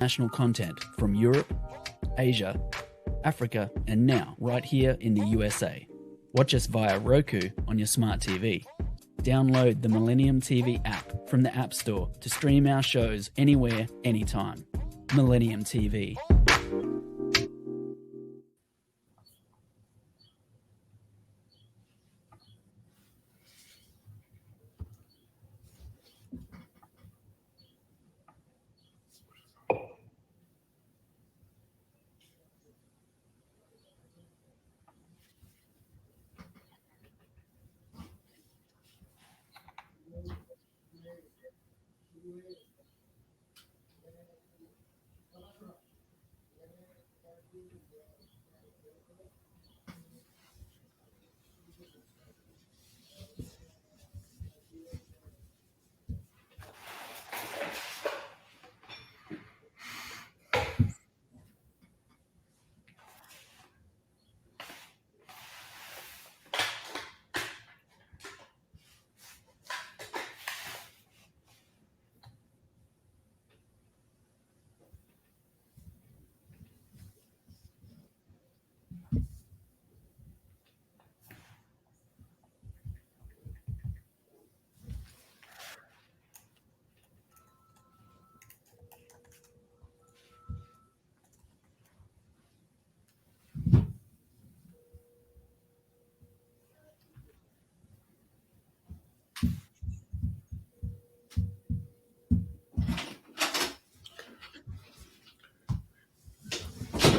international content from Europe, Asia, Africa, and now right here in the USA. Watch us via Roku on your smart TV. Download the Millennium TV app from the App Store to stream our shows anywhere, anytime. Millennium TV.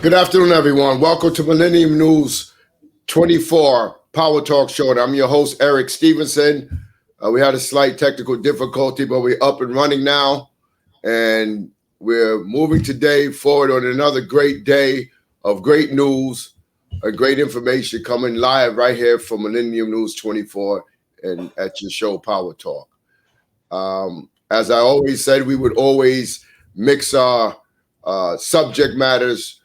Good afternoon, everyone. Welcome to Millennium News 24 Power Talk Show. I'm your host, Eric Stevenson. We had a slight technical difficulty, but we're up and running now. And we're moving today forward on another great day of great news, great information coming live right here from Millennium News 24 and at your show, Power Talk. As I always said, we would always mix our subject matters.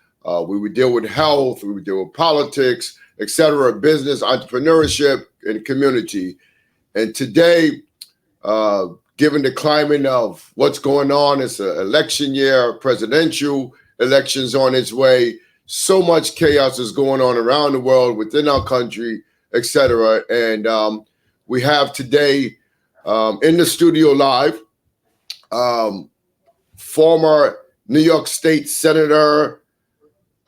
We would deal with health, we would deal with politics, etc., business, entrepreneurship, and community. And today, given the climate of what's going on, it's an election year, presidential elections on its way. So much chaos is going on around the world, within our country, etc. And we have today in the studio live, former New York State Senator,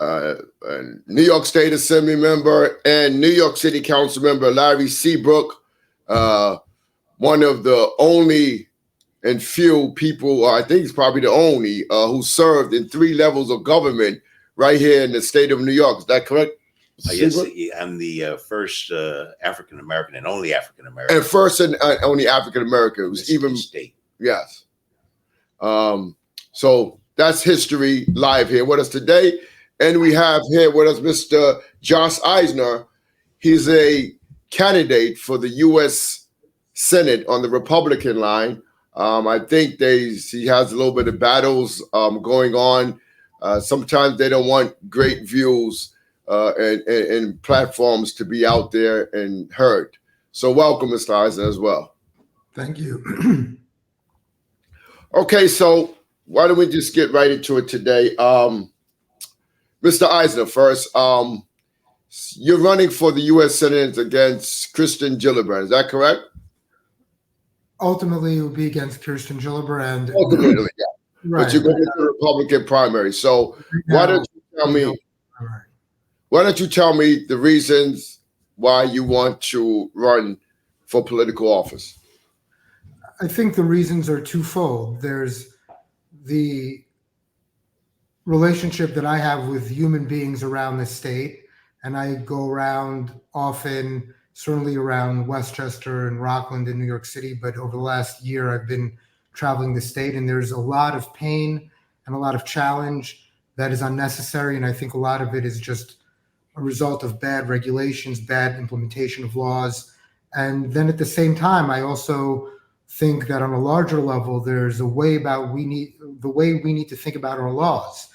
New York State Assembly member and New York City Council member Larry Seabrook, one of the only and few people, or I think he's probably the only, who served in 3 levels of government right here in the state of New York. Is that correct? Yes, I'm the first African American and only African American. And first and only African American. It was even state. Yes. So that's history live here with us today. And we have here with us Mr. Josh Eisner. He's a candidate for the U.S. Senate on the Republican line. I think he has a little bit of battles going on. Sometimes they don't want great views and platforms to be out there and heard. So welcome, Mr. Eisner, as well. Thank you. Okay, so why don't we just get right into it today? Mr. Eisner, first, you're running for the U.S. Senate against Kirsten Gillibrand. Is that correct? Ultimately, it will be against Kirsten Gillibrand. Ultimately, yeah. Right. But you're going to the Republican primary. So why don't you tell me the reasons why you want to run for political office? I think the reasons are twofold. There's the relationship that I have with human beings around the state, and I go around often, certainly around Westchester and Rockland in New York City, but over the last year I've been traveling the state, and there's a lot of pain and a lot of challenge that is unnecessary, and I think a lot of it is just a result of bad regulations, bad implementation of laws. And then at the same time, I also think that on a larger level, there's a way we need to think about our laws.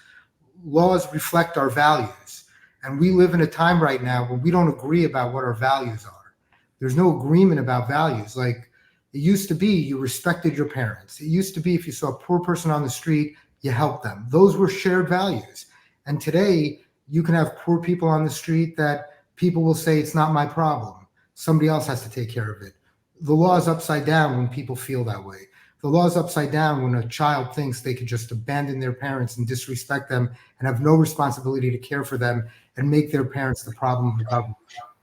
Laws reflect our values. And we live in a time right now where we don't agree about what our values are. There's no agreement about values. Like it used to be, you respected your parents. It used to be if you saw a poor person on the street, you help them. Those were shared values. And today you can have poor people on the street that people will say, it's not my problem. Somebody else has to take care of it. The law is upside down when people feel that way. The law is upside down when a child thinks they could just abandon their parents and disrespect them and have no responsibility to care for them and make their parents the problem of government,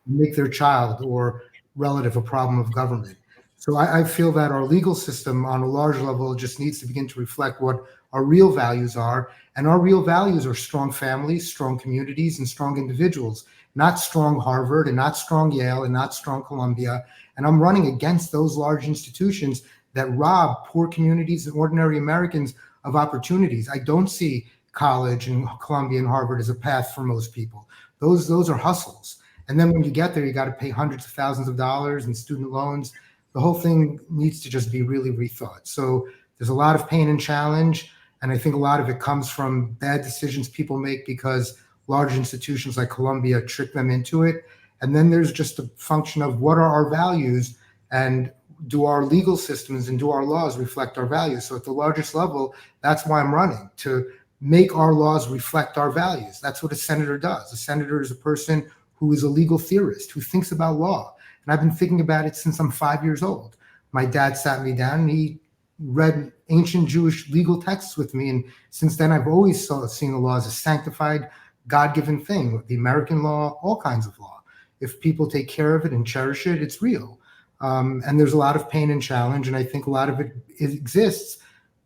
make their child or relative a problem of government. So I feel that our legal system on a large level just needs to begin to reflect what our real values are. And our real values are strong families, strong communities, and strong individuals, not strong Harvard and not strong Yale and not strong Columbia. And I'm running against those large institutions that rob poor communities and ordinary Americans of opportunities. I don't see college and Columbia and Harvard as a path for most people. Those are hustles. And then when you get there, you got to pay hundreds of thousands of dollars in student loans. The whole thing needs to just be really rethought. So there's a lot of pain and challenge. And I think a lot of it comes from bad decisions people make because large institutions like Columbia trick them into it. And then there's just a function of what are our values and do our legal systems and do our laws reflect our values? So at the largest level, that's why I'm running, to make our laws reflect our values. That's what a senator does. A senator is a person who is a legal theorist, who thinks about law. And I've been thinking about it since I'm 5 years old. My dad sat me down and he read ancient Jewish legal texts with me. And since then, I've always seen the law as a sanctified, God-given thing, the American law, all kinds of law. If people take care of it and cherish it, it's real. And there's a lot of pain and challenge. And I think a lot of it exists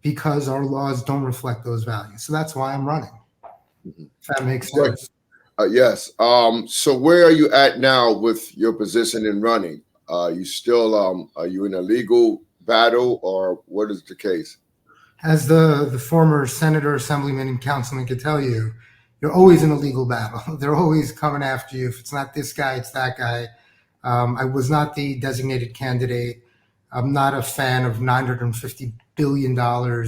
because our laws don't reflect those values. So that's why I'm running. If that makes sense. Yes. So where are you at now with your position in running? You still, are you in a legal battle or what is the case? As the former senator, assemblyman, and councilman could tell you, you're always in a legal battle. They're always coming after you. If it's not this guy, it's that guy. I was not the designated candidate. I'm not a fan of $950 billion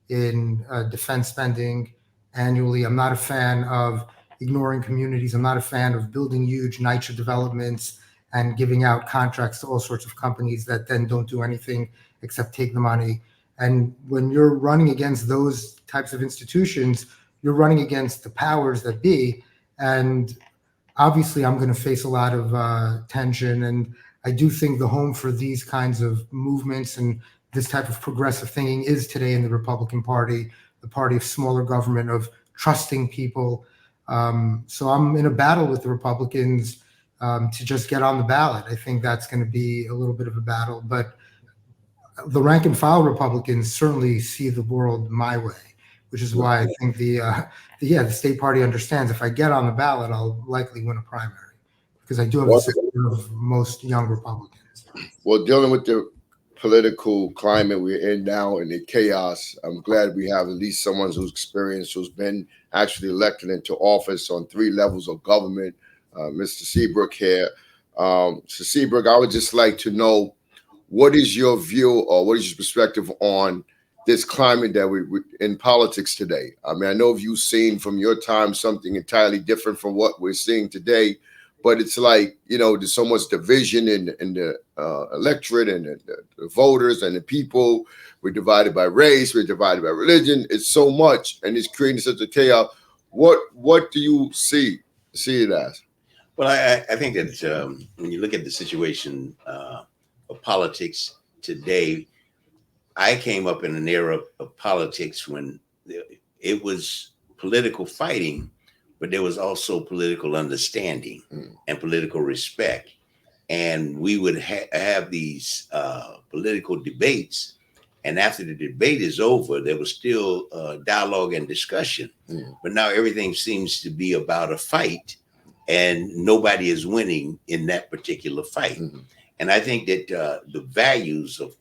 in defense spending annually. I'm not a fan of ignoring communities. I'm not a fan of building huge NYCHA developments and giving out contracts to all sorts of companies that then don't do anything except take the money. And when you're running against those types of institutions, you're running against the powers that be. And obviously, I'm going to face a lot of tension. And I do think the home for these kinds of movements and this type of progressive thinking is today in the Republican Party, the party of smaller government, of trusting people. So I'm in a battle with the Republicans to just get on the ballot. I think that's going to be a little bit of a battle. But the rank and file Republicans certainly see the world my way, which is why I think the state party understands if I get on the ballot, I'll likely win a primary because I do have the support of most young Republicans. Well, dealing with the political climate we're in now and the chaos, I'm glad we have at least someone who's experienced, who's been actually elected into office on 3 levels of government, Mr. Seabrook here. Mr. Seabrook, I would just like to know, what is your view or what is your perspective on this climate that we in politics today? I mean, I know you've seen from your time something entirely different from what we're seeing today, but it's like, there's so much division in the electorate and the voters and the people. We're divided by race, we're divided by religion. It's so much, and it's creating such a chaos. What do you see it as? Well, I think that when you look at the situation of politics today, I came up in an era of politics when it was political fighting, but there was also political understanding and political respect. And we would have these political debates. And after the debate is over, there was still dialogue and discussion. But now everything seems to be about a fight, and nobody is winning in that particular fight. And I think that the values of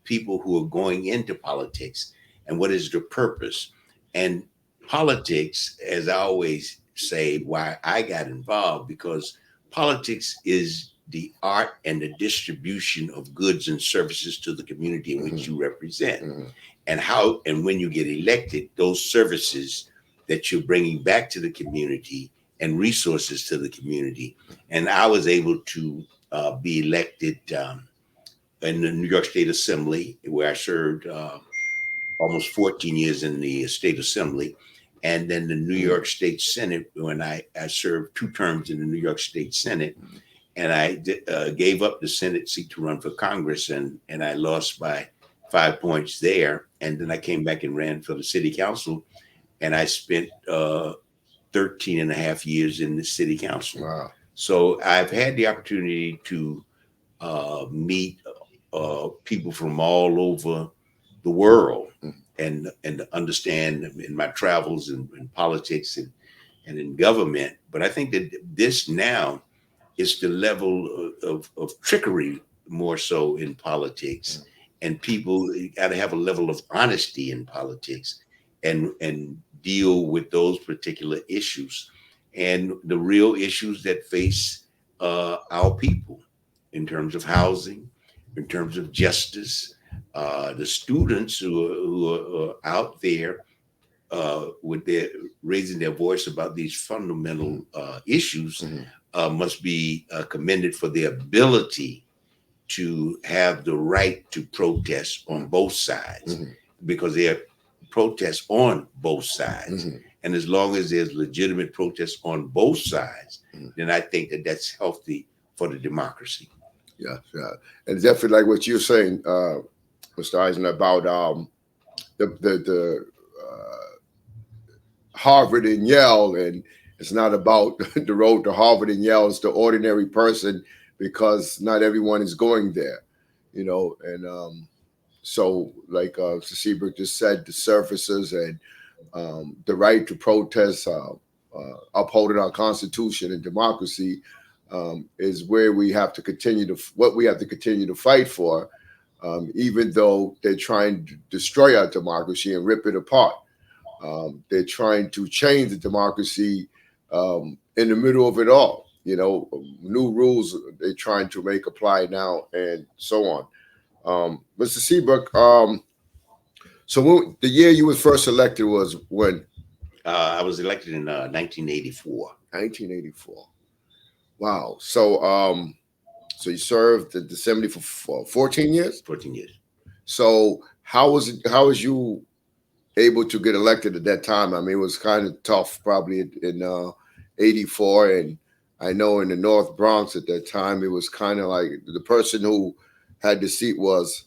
people who are going into politics and what is the purpose, and politics, as I always say, why I got involved, because politics is the art and the distribution of goods and services to the community in which you represent. And when you get elected, those services that you're bringing back to the community and resources to the community. And I was able to be elected in the New York State Assembly, where I served almost 14 years in the state assembly, and then the New York State Senate when I served 2 terms in the New York State Senate, and I gave up the Senate seat to run for Congress, and I lost by 5 points there, and then I came back and ran for the city council, and I spent 13 and a half years in the city council. Wow. So I've had the opportunity to meet people from all over the world and understand in my travels in politics and in government. But I think that this now is the level of trickery more so in politics. And people got to have a level of honesty in politics and deal with those particular issues and the real issues that face our people in terms of housing, in terms of justice. The students who are out there with their raising their voice about these fundamental issues must be commended for their ability to have the right to protest on both sides, because there are protests on both sides. And as long as there's legitimate protests on both sides, then I think that that's healthy for the democracy. Yeah, yeah. And definitely like what you're saying, Mr. Eisen, about the Harvard and Yale, and it's not about the road to Harvard and Yale, it's the ordinary person, because not everyone is going there, you know. And so like Mr. Seabrook just said, the services and the right to protest, upholding our Constitution and democracy is where we have to continue to fight for, even though they're trying to destroy our democracy and rip it apart. They're trying to change the democracy in the middle of it all. You know, new rules they're trying to make apply now, and so on. Mr. Seabrook, so the year you was first elected was when? I was elected in 1984. 1984. Wow. So so you served the Assembly for 14 years? 14 years. So how was you able to get elected at that time? I mean, it was kind of tough probably in 84, and I know in the North Bronx at that time, it was kind of like the person who had the seat was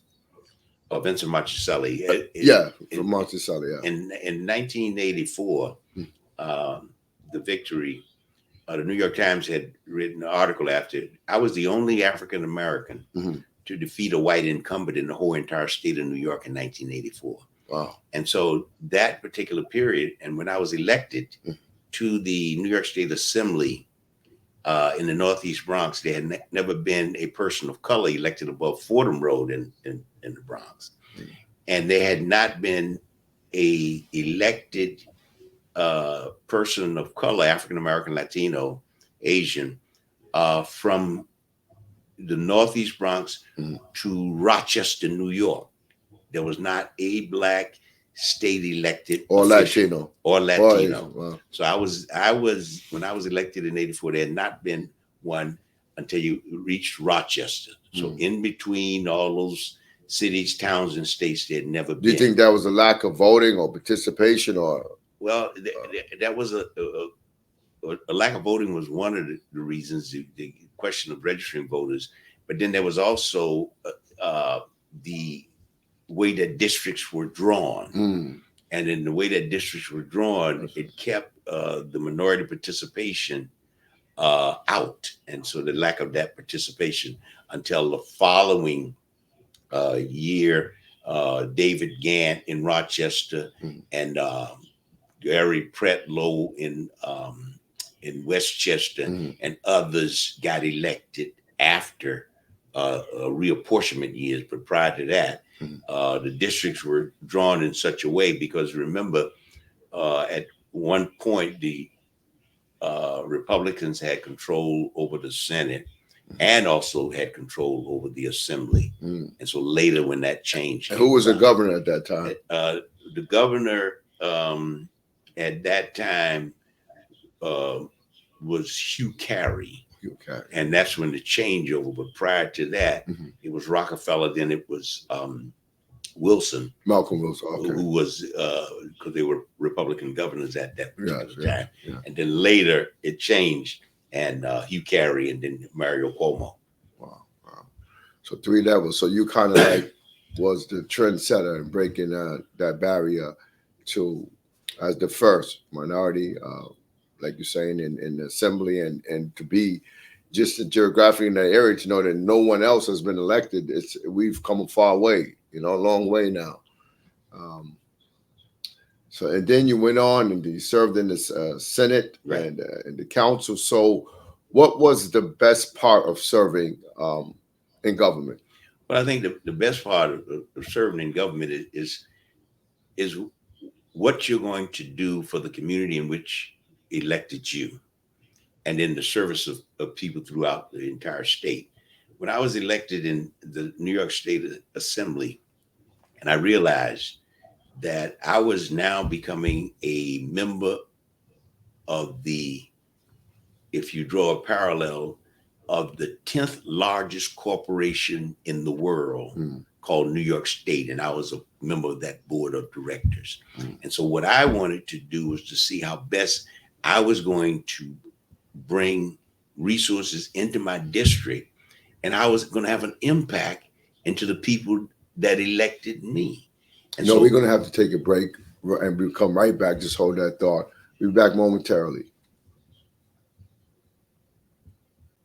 Vincent Marchicelli. From Monticello, yeah. In 1984, the victory, the New York Times had written an article after it. I was the only African American to defeat a white incumbent in the whole entire state of New York in 1984. Wow. And so that particular period, and when I was elected to the New York State Assembly in the Northeast Bronx, there had never been a person of color elected above Fordham Road in the Bronx. And there had not been a elected person of color, African American, Latino, Asian, from the Northeast Bronx to Rochester, New York. There was not a black state elected or official, Latino. Wow. So I was when I was elected in 84, there had not been one until you reached Rochester. So in between all those cities, towns, and states, there had never been. Do you think that was a lack of voting or participation, or? Well, that was a lack of voting was one of the reasons, the question of registering voters. But then there was also the way that districts were drawn. And in the way that districts were drawn, it kept the minority participation out. And so the lack of that participation until the following year, David Gant in Rochester and Gary Pretlow in Westchester and others got elected after reapportionment years. But prior to that, the districts were drawn in such a way, because remember, at one point, the Republicans had control over the Senate and also had control over the Assembly. And so later when that changed. And who was the governor at that time? The governor at that time was Hugh Carey. And that's when the changeover. But prior to that, it was Rockefeller. Then it was Wilson, Malcolm Wilson, okay. who was because they were Republican governors at that particular time, yeah. and then later it changed, and Hugh Carey, and then Mario Cuomo. Wow. So 3 levels. So you kind of like was the trendsetter in breaking that barrier to as the first minority, like you're saying, in the assembly, and to be just geographically in that area, to know that no one else has been elected. We've come a far way, a long way now. So, and then you went on and you served in the Senate, right, and in the council. So what was the best part of serving in government? Well, I think the best part of serving in government is what you're going to do for the community in which elected you, and in the service of people throughout the entire state. When I was elected in the New York State Assembly, and I realized that I was now becoming a member of if you draw a parallel, of the 10th largest corporation in the world, called New York State. And I was a member of that board of directors. And so what I wanted to do was to see how best I was going to bring resources into my district, and I was going to have an impact into the people that elected me. And we're going to have to take a break, and we'll come right back. Just hold that thought. We'll be back momentarily.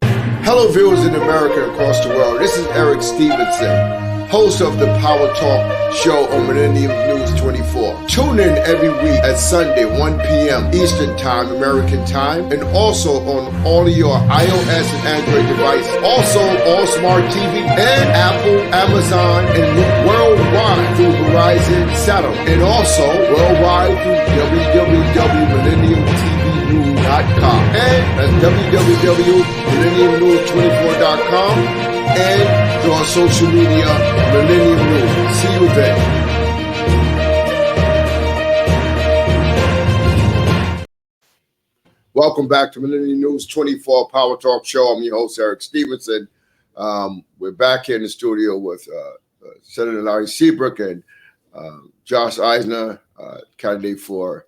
Hello, viewers in America and across the world. This is Eric Stevenson, host of the Power Talk show on Millennium News 24. Tune in every week at Sunday, 1 p.m. Eastern Time, American Time, and also on all of your iOS and Android devices. Also, all smart TV and Apple, Amazon, and worldwide through Verizon Satellite. And also worldwide through www.millenniumtvnews.com. And that's www.millenniumnews24.com. And through our social media, Millennium News. See you then. Welcome back to Millennium News 24 Power Talk Show. I'm your host, Eric Stevenson. We're back here in the studio with Senator Larry Seabrook and Josh Eisner, candidate for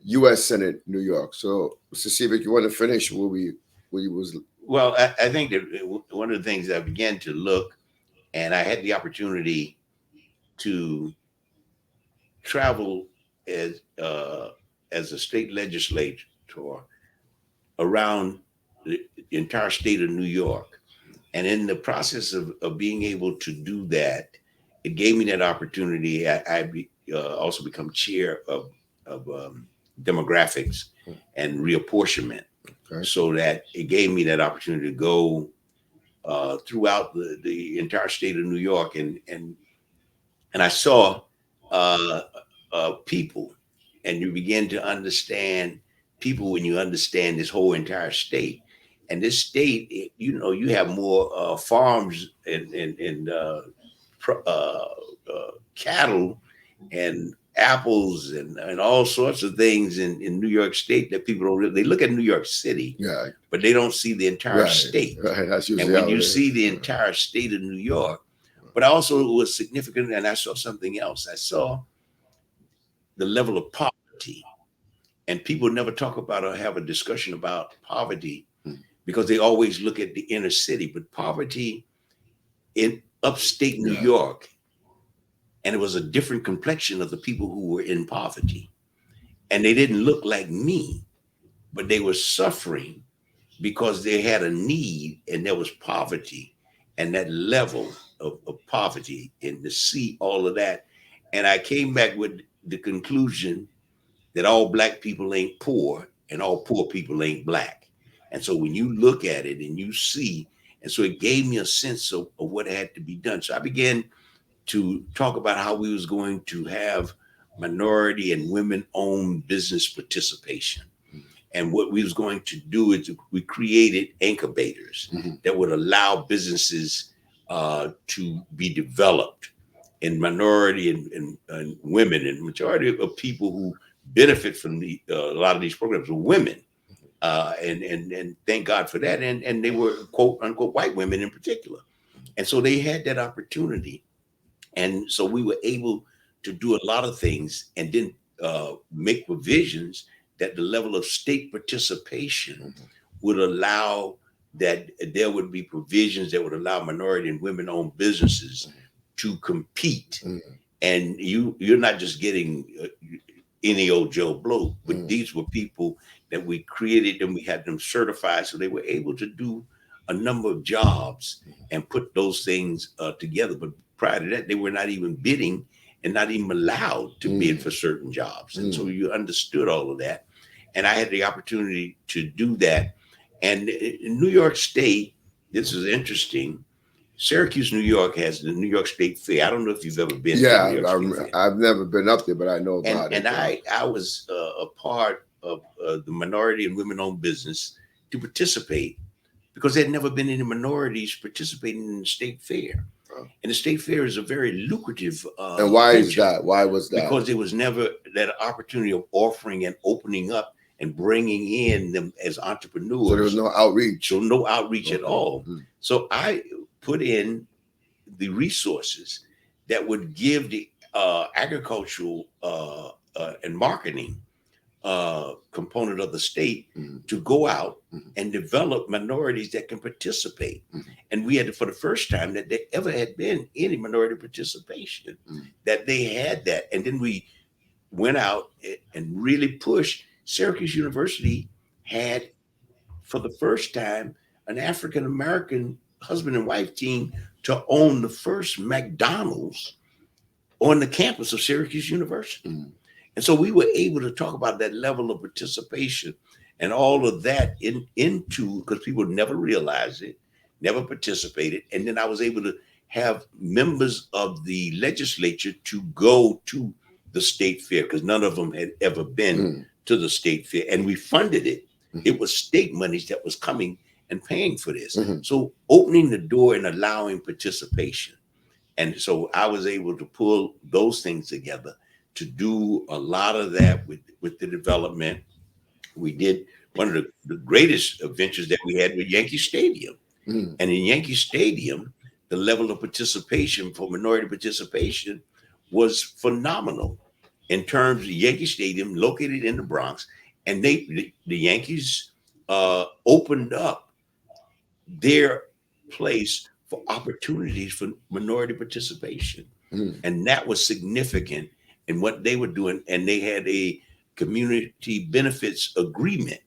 U.S. Senate, New York. So, Mr. Seabrook, you want to finish where you was? Well, I think that one of the things I began to look, and I had the opportunity to travel as a state legislator around the entire state of New York. And in the process of being able to do that, it gave me that opportunity. I also become chair of demographics and reapportionment. Okay. So that it gave me that opportunity to go throughout the entire state of New York, and I saw people, and you begin to understand people when you understand this whole entire state. And this state, you have more farms and cattle and apples and all sorts of things in New York State that people don't they look at New York City, but they don't see the entire state. Right. And when you see the entire state of New York, but also it was significant, and I saw something else. I saw the level of poverty, and people never talk about or have a discussion about poverty because they always look at the inner city, but poverty in upstate New York. And it was a different complexion of the people who were in poverty. And they didn't look like me, but they were suffering because they had a need, and there was poverty, and that level of poverty, and to see all of that. And I came back with the conclusion that all Black people ain't poor and all poor people ain't Black. And so when you look at it and you see, and so it gave me a sense of what had to be done. So I began to talk about how we was going to have minority and women-owned business participation. And what we was going to do is we created incubators that would allow businesses to be developed, and minority and women, and majority of people who benefit from a lot of these programs are women. And thank God for that. And they were quote unquote white women in particular. And so they had that opportunity. And so we were able to do a lot of things and then make provisions that the level of state participation would allow that there would be provisions that would allow minority and women-owned businesses to compete. And you're not just getting any old Joe Blow, but these were people that we created and we had them certified, so they were able to do a number of jobs and put those things together. But prior to that, they were not even bidding and not even allowed to bid for certain jobs. And so you understood all of that. And I had the opportunity to do that. And in New York State, this is interesting. Syracuse, New York has the New York State Fair. I don't know if you've ever been. Yeah, to New York State Fair. I've never been up there, but I know about it. And I was a part of the minority and women-owned business to participate because there had never been any minorities participating in the state fair. And the state fair is a very lucrative and why venture. Is that? Why was that? Because there was never that opportunity of offering and opening up and bringing in them as entrepreneurs. So there was no outreach. So no outreach at all. So I put in the resources that would give the agricultural and marketing component of the state to go out and develop minorities that can participate. And we had, for the first time that there ever had been any minority participation, that they had that. And then we went out and really pushed. Syracuse University had, for the first time, an African-American husband and wife team to own the first McDonald's on the campus of Syracuse University. And so we were able to talk about that level of participation and all of that into, because people never realized it, never participated. And then I was able to have members of the legislature to go to the state fair because none of them had ever been to the state fair. And we funded it. It was state monies that was coming and paying for this. So opening the door and allowing participation. And so I was able to pull those things together to do a lot of that with the development. We did one of the greatest adventures that we had with Yankee Stadium. And in Yankee Stadium, the level of participation for minority participation was phenomenal in terms of Yankee Stadium located in the Bronx. And the Yankees opened up their place for opportunities for minority participation. And that was significant in what they were doing. And they had a community benefits agreement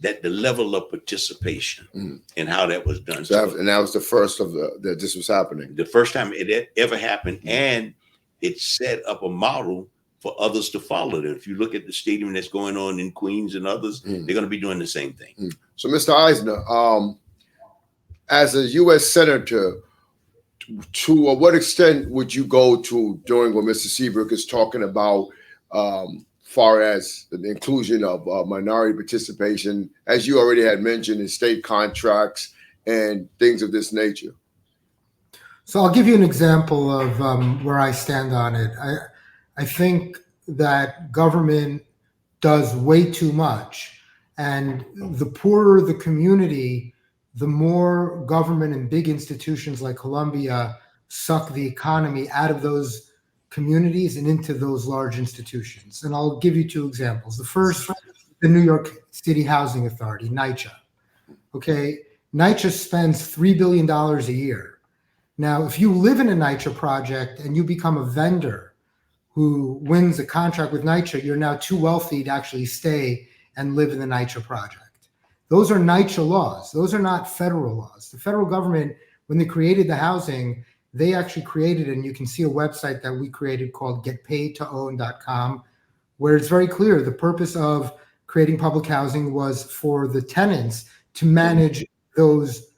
that the level of participation and how that was done. And that was the first of that this was happening. The first time it ever happened. And it set up a model for others to follow it. If you look at the stadium that's going on in Queens and others, they're going to be doing the same thing. So, Mr. Eisner, as a U.S. Senator, to what extent would you go to during what Mr. Seabrook is talking about, far as the inclusion of minority participation, as you already had mentioned, in state contracts and things of this nature? So I'll give you an example of where I stand on it. I think that government does way too much, and the poorer the community, the more government and big institutions like Columbia suck the economy out of those communities and into those large institutions. And I'll give you two examples. The first, the New York City Housing Authority, NYCHA. Okay, NYCHA spends $3 billion a year. Now, if you live in a NYCHA project and you become a vendor who wins a contract with NYCHA, you're now too wealthy to actually stay and live in the NYCHA project. Those are NYCHA laws. Those are not federal laws. The federal government, when they created the housing, they actually created, and you can see a website that we created called getpaidtoown.com, where it's very clear the purpose of creating public housing was for the tenants to manage those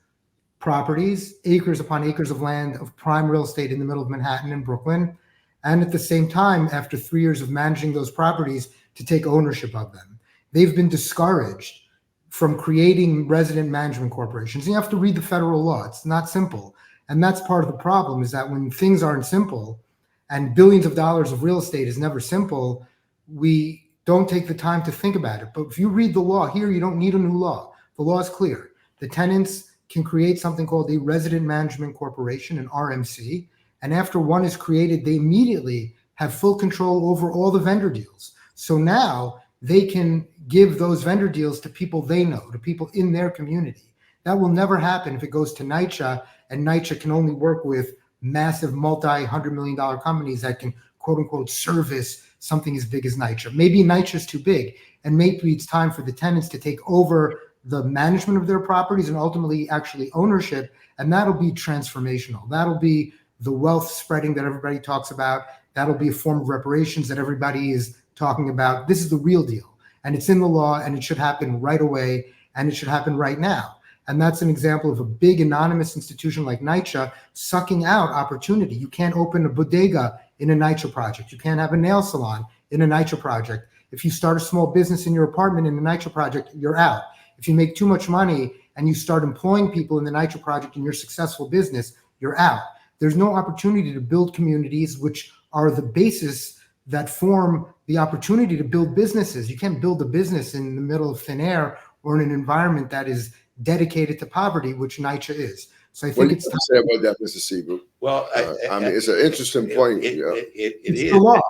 properties, acres upon acres of land of prime real estate in the middle of Manhattan and Brooklyn. And at the same time, after 3 years of managing those properties, to take ownership of them. They've been discouraged from creating resident management corporations. You have to read the federal law. It's not simple. And that's part of the problem, is that when things aren't simple and billions of dollars of real estate is never simple, we don't take the time to think about it. But if you read the law here, you don't need a new law. The law is clear. The tenants can create something called a resident management corporation, an RMC, And after one is created, they immediately have full control over all the vendor deals. So now they can give those vendor deals to people they know, to people in their community. That will never happen if it goes to NYCHA, and NYCHA can only work with massive multi-$100 million companies that can quote unquote service something as big as NYCHA. Maybe NYCHA is too big, and maybe it's time for the tenants to take over the management of their properties and ultimately actually ownership. And that'll be transformational. That'll be the wealth spreading that everybody talks about. That'll be a form of reparations that everybody is talking about. This is the real deal. And it's in the law, and it should happen right away, and it should happen right now. And that's an example of a big anonymous institution like NYCHA sucking out opportunity. You can't open a bodega in a NYCHA project. You can't have a nail salon in a NYCHA project. If you start a small business in your apartment in a NYCHA project, you're out. If you make too much money and you start employing people in the NYCHA project in your successful business, you're out. There's no opportunity to build communities, which are the basis that form the opportunity to build businesses. You can't build a business in the middle of thin air or in an environment that is dedicated to poverty, which NYCHA is. So I think it's time. Say about that, Mr. Seabrook? Well, I mean, it's an interesting point. It's the law.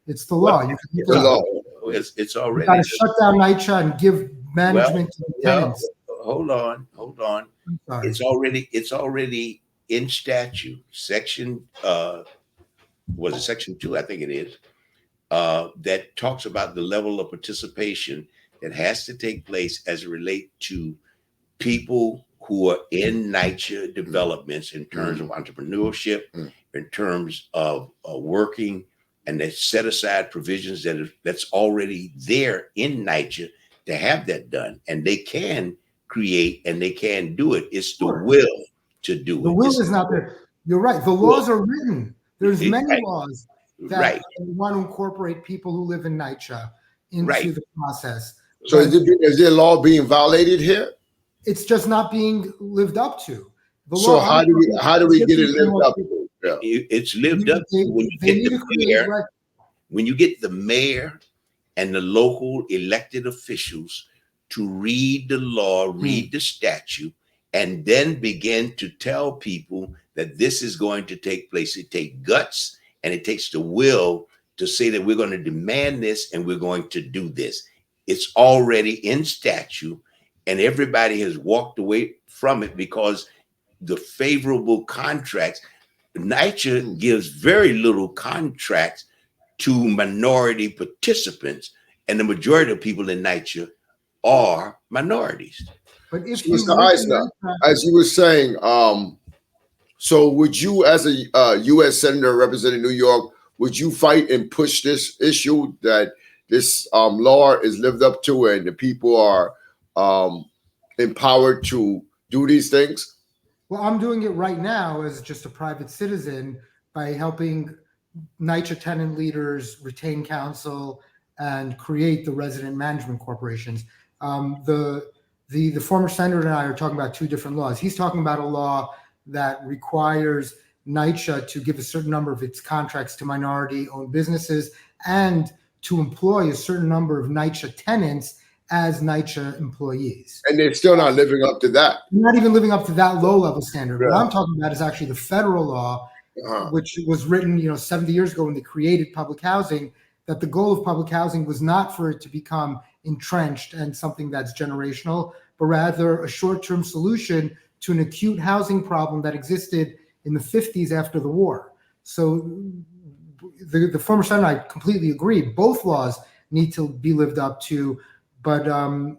It's the law. It's the law. It's already. You got to shut down NYCHA and give management to the tenants. Hold on. It's already in statute. Section was it Section 2? I think it is. That talks about the level of participation that has to take place as it relates to people who are in NYCHA developments in terms of entrepreneurship, in terms of working, and they set aside provisions that's already there in NYCHA to have that done. And they can create and they can do it. It's the will to do it. The will is not there. You're right. The laws are written. There's many laws that want to incorporate people who live in NYCHA into the process. So is there law being violated here? It's just not being lived up to. So how do we get it lived up to? Yeah. It's lived up to when you get the mayor. When you get the mayor and the local elected officials to read the law, read the statute, and then begin to tell people that this is going to take place. It takes guts and it takes the will to say that we're going to demand this and we're going to do this. It's already in statute, and everybody has walked away from it because the favorable contracts, NYCHA gives very little contracts to minority participants, and the majority of people in NYCHA are minorities. But if Mr. Eisner, as you were saying, so would you, as a U.S. Senator representing New York, would you fight and push this issue that this law is lived up to and the people are empowered to do these things? Well, I'm doing it right now as just a private citizen by helping NYCHA tenant leaders retain counsel and create the resident management corporations. The former senator and I are talking about two different laws. He's talking about a law that requires NYCHA to give a certain number of its contracts to minority-owned businesses and to employ a certain number of NYCHA tenants as NYCHA employees. And they're still not living up to that. They're not even living up to that low-level standard. What I'm talking about is actually the federal law, which was written, 70 years ago when they created public housing, that the goal of public housing was not for it to become entrenched and something that's generational, but rather a short-term solution to an acute housing problem that existed in the 50s after the war. So the former senator and I completely agree. Both laws need to be lived up to, but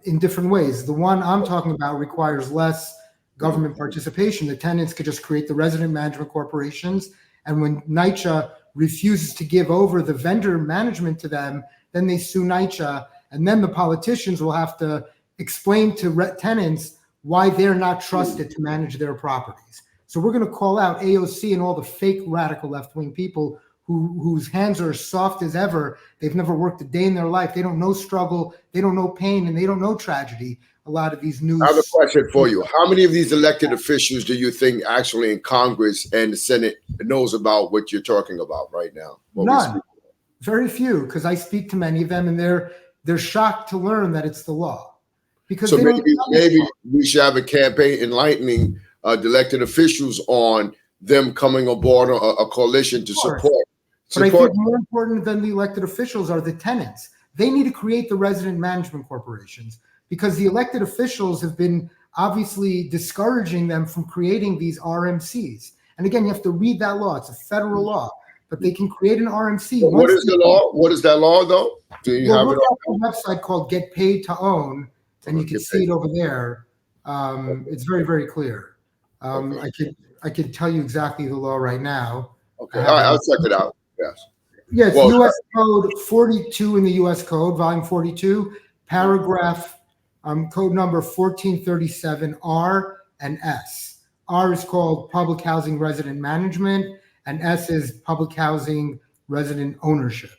in different ways. The one I'm talking about requires less government participation. The tenants could just create the resident management corporations, and when NYCHA refuses to give over the vendor management to them, then they sue NYCHA, and then the politicians will have to explain to tenants why they're not trusted to manage their properties. So we're going to call out AOC and all the fake radical left-wing people whose hands are as soft as ever. They've never worked a day in their life. They don't know struggle. They don't know pain, and they don't know tragedy. A lot of these news. I have a question for you. How many of these elected officials do you think actually in Congress and the Senate knows about what you're talking about right now? None. Very few, because I speak to many of them, and they're shocked to learn that it's the law. Because so maybe we should have a campaign enlightening the elected officials on them coming aboard a coalition to support. But I think more important than the elected officials are the tenants. They need to create the resident management corporations, because the elected officials have been obviously discouraging them from creating these RMCs. And again, you have to read that law. It's a federal law, but they can create an RMC. What is the law? What is that law, though? Do you have it on a website called Get Paid to Own, and you can see it over there. It's very, very clear. I could tell you exactly the law right now. Okay, all right, I'll check it out. Yes. Yes, well, U.S. Code 42 in the U.S. Code, Volume 42, paragraph code number 1437 R and S. R is called Public Housing Resident Management, and S is Public Housing Resident Ownership.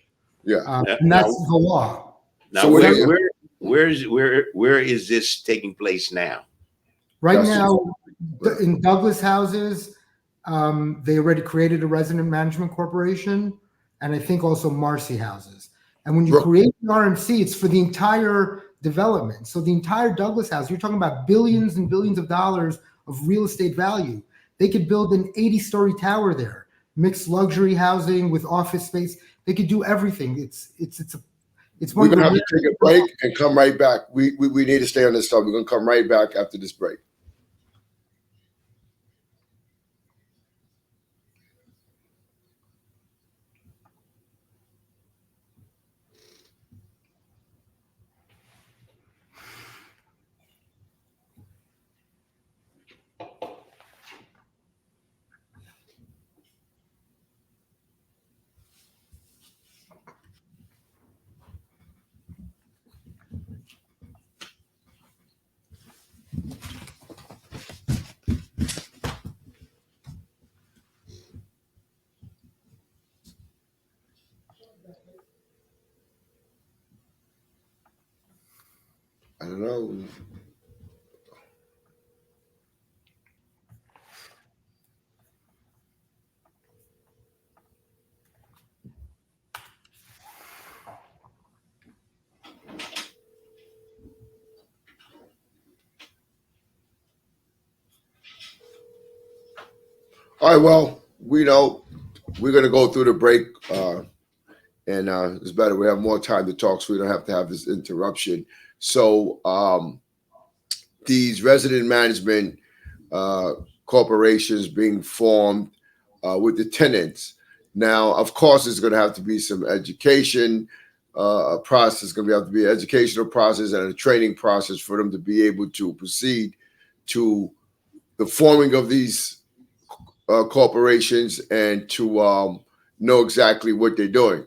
Yeah, and that's the law. Now, so where is this taking place now? Right now, in Douglas houses, they already created a resident management corporation, and I think also Marcy houses. And when you create the RMC, it's for the entire development. So the entire Douglas house, you're talking about billions and billions of dollars of real estate value. They could build an 80-story tower there, mixed luxury housing with office space. They could do everything. It's we're gonna have to take a break and come right back. We need to stay on this stuff. We're gonna come right back after this break. I don't know. All right, well, we know we're going to go through the break, and it's better we have more time to talk so we don't have to have this interruption. So these resident management corporations being formed with the tenants. Now, of course, there's going to have to be some education process. It's going to have to be an educational process and a training process for them to be able to proceed to the forming of these corporations and to know exactly what they're doing.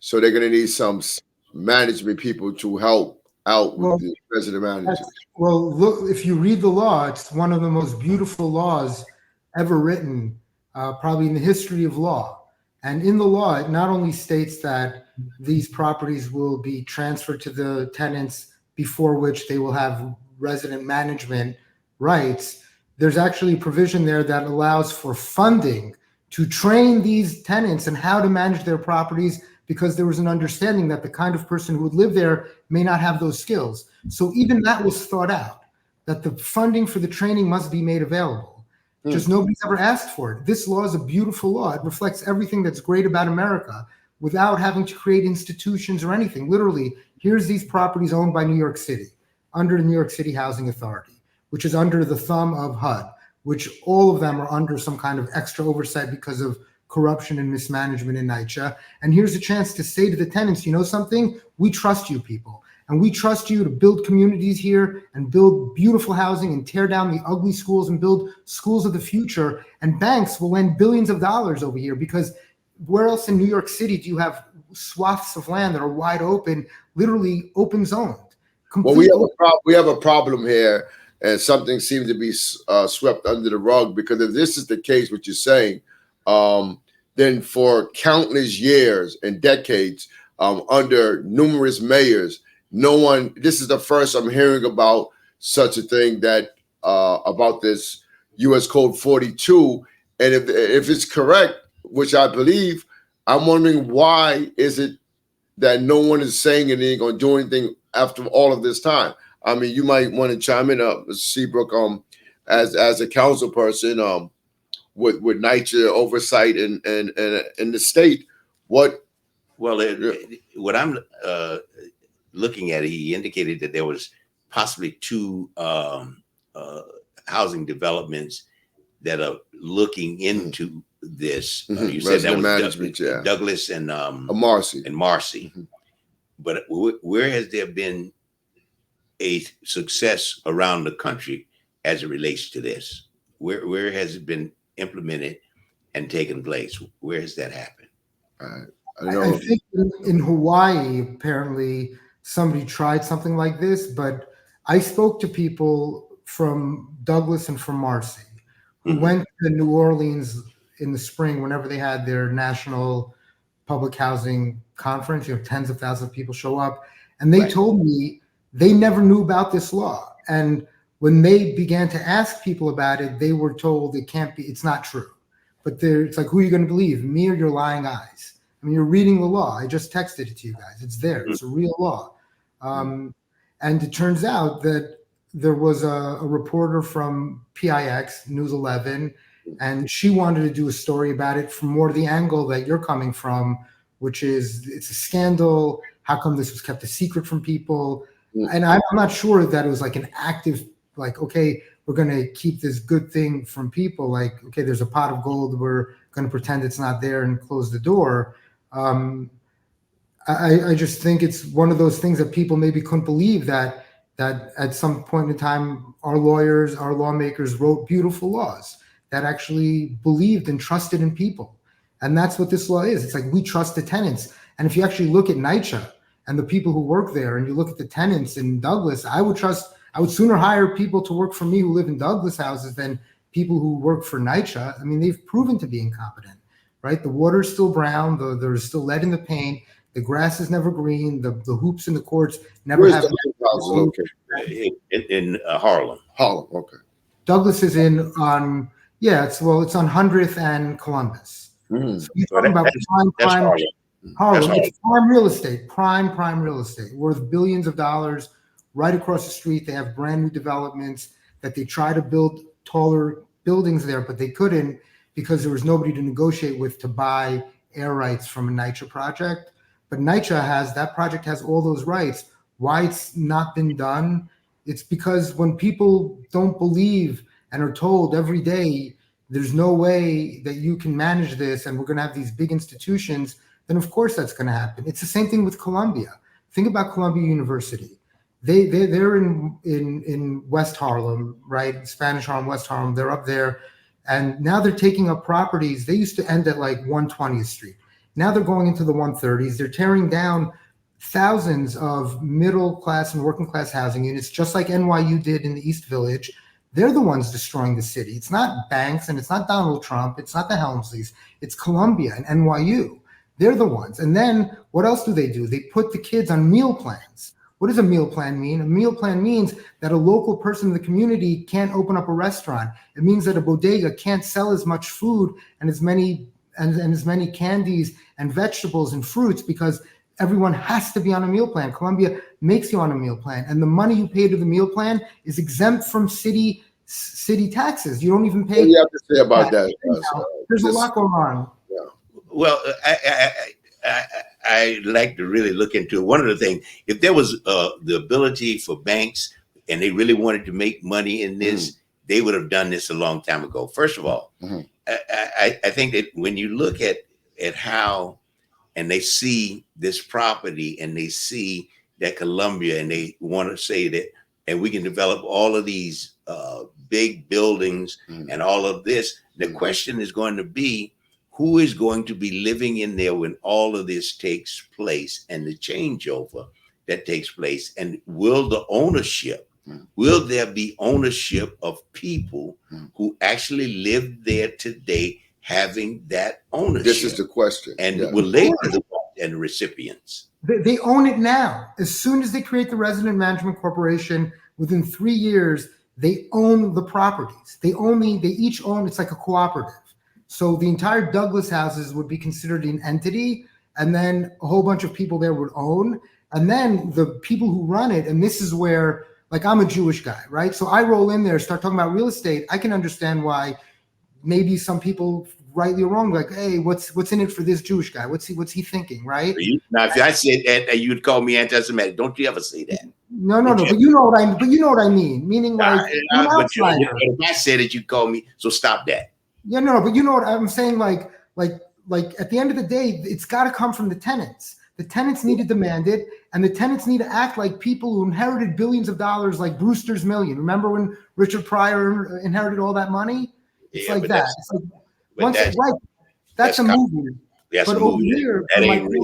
So they're going to need some management people to help out with the resident managers. Well, look, if you read the law, it's one of the most beautiful laws ever written, probably in the history of law. And in the law, it not only states that these properties will be transferred to the tenants before which they will have resident management rights. There's actually a provision there that allows for funding to train these tenants in how to manage their properties, because there was an understanding that the kind of person who would live there may not have those skills. So even that was thought out, that the funding for the training must be made available. Just nobody's ever asked for it. This law is a beautiful law. It reflects everything that's great about America without having to create institutions or anything. Literally, here's these properties owned by New York City, under the New York City Housing Authority, which is under the thumb of HUD, which all of them are under some kind of extra oversight because of corruption and mismanagement in NYCHA. And here's a chance to say to the tenants, you know something? We trust you people. And we trust you to build communities here and build beautiful housing and tear down the ugly schools and build schools of the future. And banks will lend billions of dollars over here, because where else in New York City do you have swaths of land that are wide open, literally open zoned? Well, we have a problem here, and something seems to be swept under the rug, because if this is the case, what you're saying, then for countless years and decades, under numerous mayors, this is the first I'm hearing about such a thing, that about this U.S. Code 42. And if it's correct, which I believe, I'm wondering why is it that no one is saying anything or doing anything after all of this time? I mean, you might want to chime in, Seabrook, as a council person. with NYCHA oversight in the state. What I'm looking at, he indicated that there was possibly two housing developments that are looking into this. You said that was management, Douglas and Marcy. But where has there been a success around the country as it relates to this? Where has it been implemented and taken place? Where has that happened? I think in Hawaii, apparently somebody tried something like this, but I spoke to people from Douglas and from Marcy who went to New Orleans in the spring whenever they had their national public housing conference. Tens of thousands of people show up, and they told me they never knew about this law. And when they began to ask people about it, they were told it can't be, it's not true. But it's like, who are you going to believe, me or your lying eyes? I mean, you're reading the law. I just texted it to you guys. It's there. It's a real law. And it turns out that there was a reporter from PIX, News 11, and she wanted to do a story about it from more the angle that you're coming from, which is it's a scandal. How come this was kept a secret from people? And I'm not sure that it was like an active, like, okay, we're going to keep this good thing from people. Like, okay, there's a pot of gold. We're going to pretend it's not there and close the door. I just think it's one of those things that people maybe couldn't believe that at some point in time, our lawyers, our lawmakers wrote beautiful laws that actually believed and trusted in people. And that's what this law is. It's like, we trust the tenants. And if you actually look at NYCHA and the people who work there, and you look at the tenants in Douglas, I would sooner hire people to work for me who live in Douglas houses than people who work for NYCHA. I mean, they've proven to be incompetent, right? The water's still brown. There's still lead in the paint. The grass is never green. The hoops in the courts never have. In Harlem. Harlem, okay. Douglas is it's on 100th and Columbus. So you're talking about prime Harlem. It's prime real estate, prime real estate, worth billions of dollars. Right across the street, they have brand new developments that they try to build taller buildings there, but they couldn't because there was nobody to negotiate with to buy air rights from a NYCHA project. But NYCHA that project has all those rights. Why it's not been done? It's because when people don't believe and are told every day, there's no way that you can manage this and we're going to have these big institutions, then of course that's going to happen. It's the same thing with Columbia. Think about Columbia University. They're in West Harlem, right? Spanish Harlem, West Harlem. They're up there. And now they're taking up properties. They used to end at like 120th Street. Now they're going into the 130s. They're tearing down thousands of middle class and working class housing units, just like NYU did in the East Village. They're the ones destroying the city. It's not banks and it's not Donald Trump. It's not the Helmsleys. It's Columbia and NYU. They're the ones. And then what else do? They put the kids on meal plans. What does a meal plan mean? A meal plan means that a local person in the community can't open up a restaurant. It means that a bodega can't sell as much food and as many candies and vegetables and fruits because everyone has to be on a meal plan. Columbia makes you on a meal plan, and the money you pay to the meal plan is exempt from city taxes. You don't even pay. What do you have to say about that? There's a lot going on. Yeah. Well, I like to really look into it. One of the things, if there was the ability for banks and they really wanted to make money in this, they would have done this a long time ago. First of all, I think that when you look at how, and they see this property and they see that Columbia, and they want to say that, and we can develop all of these big buildings and all of this, the question is going to be, who is going to be living in there when all of this takes place and the changeover that takes place? And will the ownership, will there be ownership of people who actually live there today having that ownership? This is the question. And will they be the ones and the recipients? They own it now. As soon as they create the Resident Management Corporation, within 3 years, they own the properties. They each own, it's like a cooperative. So the entire Douglas houses would be considered an entity, and then a whole bunch of people there would own. And then the people who run it, and this is where, like, I'm a Jewish guy, right? So I roll in there, start talking about real estate. I can understand why maybe some people rightly or wrong, like, hey, what's in it for this Jewish guy? What's he thinking, right? Now, if I said that, you'd call me anti-Semitic. Don't you ever say that. No. But you know what I mean. Meaning, like, but if I said it, you call me. So stop that. Yeah, no. But you know what I'm saying? Like at the end of the day, it's got to come from the tenants. The tenants need to demand it, and the tenants need to act like people who inherited billions of dollars, like Brewster's Million. Remember when Richard Pryor inherited all that money? It's like that. It's like that's a movie. That's but a movie. Over here, that ain't real.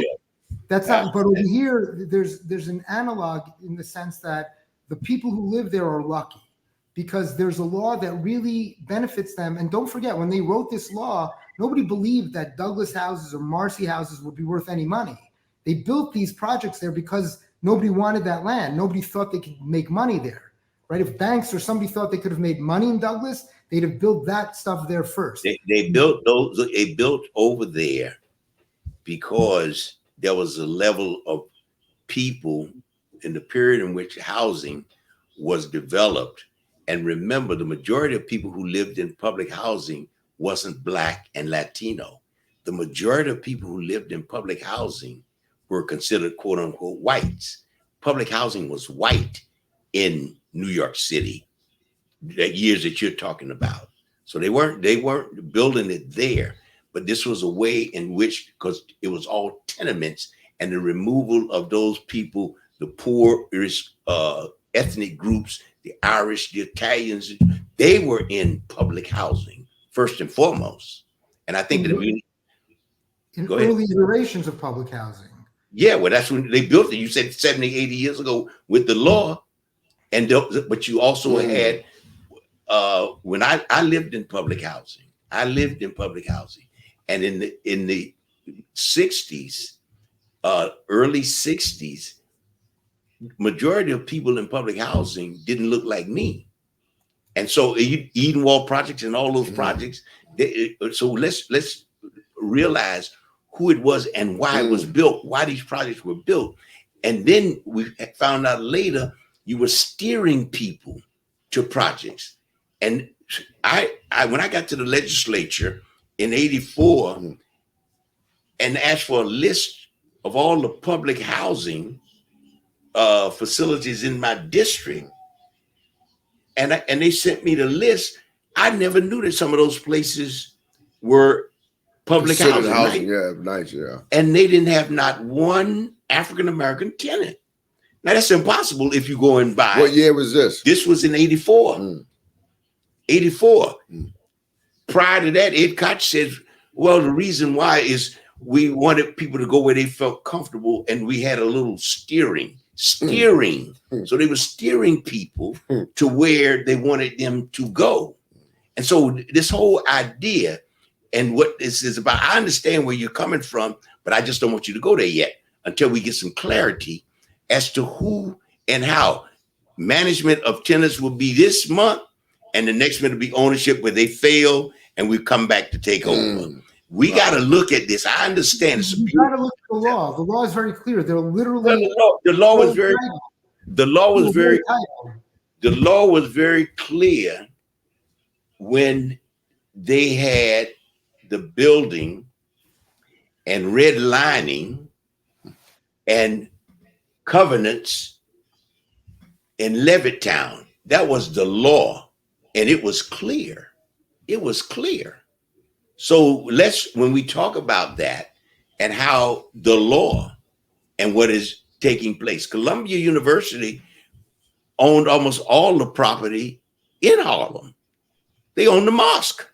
That's not. But over here, there's an analog in the sense that the people who live there are lucky because there's a law that really benefits them. And don't forget, when they wrote this law, nobody believed that Douglas houses or Marcy houses would be worth any money. They built these projects there because nobody wanted that land. Nobody thought they could make money there, right? If banks or somebody thought they could have made money in Douglas, they'd have built that stuff there first. They built those. They built over there because there was a level of people in the period in which housing was developed. And remember, the majority of people who lived in public housing wasn't Black and Latino. The majority of people who lived in public housing were considered quote unquote whites. Public housing was white in New York City, the years that you're talking about. So they weren't building it there, but this was a way in which, because it was all tenements, and the removal of those people, the poor ethnic groups, the Irish, the Italians, they were in public housing first and foremost. And I think in early iterations of public housing. Yeah, well, that's when they built it. You said 70, 80 years ago with the law. But you also had, when I lived in public housing, and in the 60s, early 60s, majority of people in public housing didn't look like me. And so Edenwald projects and all those projects, so let's realize who it was and why it was built, why these projects were built. And then we found out later you were steering people to projects. And I when I got to the legislature in 84 and asked for a list of all the public housing facilities in my district, and they sent me the list, I never knew that some of those places were public housing. Right? Yeah, nice, yeah. And they didn't have not one African-American tenant. Now that's impossible if you go and buy. What year was this? This was in 84. 84. Prior to that, Ed Koch said, well, the reason why is we wanted people to go where they felt comfortable, and we had a little steering. So they were steering people to where they wanted them to go. And so this whole idea and what this is about, I understand where you're coming from, but I just don't want you to go there yet until we get some clarity as to who and how. Management of tenants will be this month, and the next month will be ownership where they fail, and we come back to take over. We got to look at this. I understand. You got to look at the law. The law is very clear. They're literally the law was very clear when they had the building and redlining and covenants in Levittown. That was the law, and it was clear. It was clear. So when we talk about that and how the law and what is taking place, Columbia University owned almost all the property in Harlem. They owned the mosque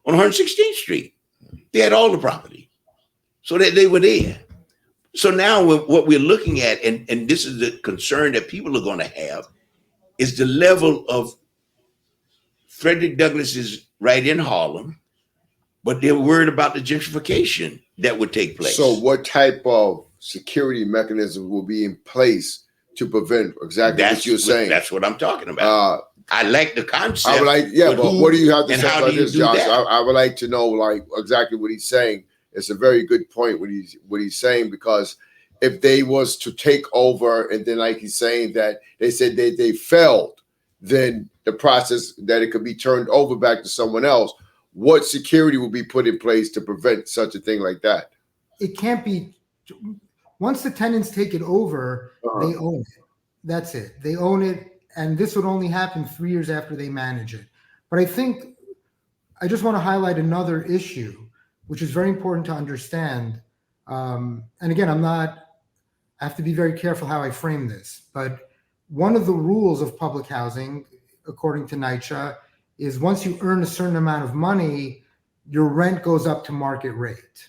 on 116th Street. They had all the property. So that they were there. So now what we're looking at, and this is the concern that people are going to have, is the level of Frederick Douglass is right in Harlem, but they're worried about the gentrification that would take place. So what type of security mechanism will be in place to prevent exactly what you're saying? That's what I'm talking about. I like the concept. I would like, but what do you have to say about this, Josh? I would like to know like exactly what he's saying. It's a very good point what he's saying, because if they was to take over and then like he's saying that they said they failed, then the process that it could be turned over back to someone else. what security will be put in place to prevent such a thing like that? It can't be. Once the tenants take it over, they own it. That's it. They own it, and this would only happen 3 years after they manage it. But I think I just want to highlight another issue, which is very important to understand. And again, I have to be very careful how I frame this, but one of the rules of public housing, according to NYCHA, is once you earn a certain amount of money, your rent goes up to market rate.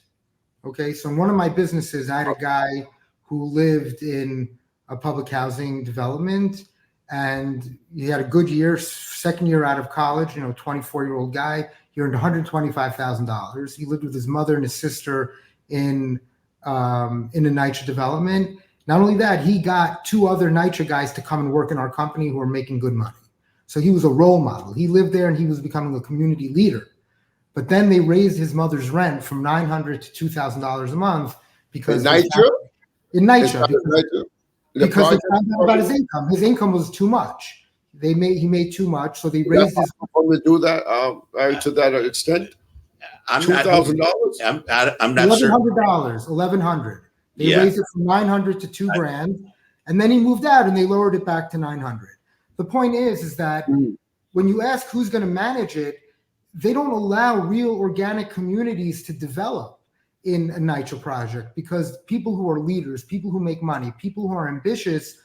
Okay, so in one of my businesses, I had a guy who lived in a public housing development, and he had a good year, second year out of college, 24-year-old guy. He earned $125,000. He lived with his mother and his sister in a NYCHA development. Not only that, he got 2 other NYCHA guys to come and work in our company who were making good money. So he was a role model. He lived there and he was becoming a community leader. But then they raised his mother's rent from $900 to $2,000 a month because in NYCHA? Because they found out about his income. His income was too much. He made too much, so they raised his. To do that to that extent. $2,000. I'm not sure. $1,100. They raised it from $900 to $2,000, and then he moved out and they lowered it back to $900. The point is that when you ask who's going to manage it, they don't allow real organic communities to develop in a NYCHA project because people who are leaders, people who make money, people who are ambitious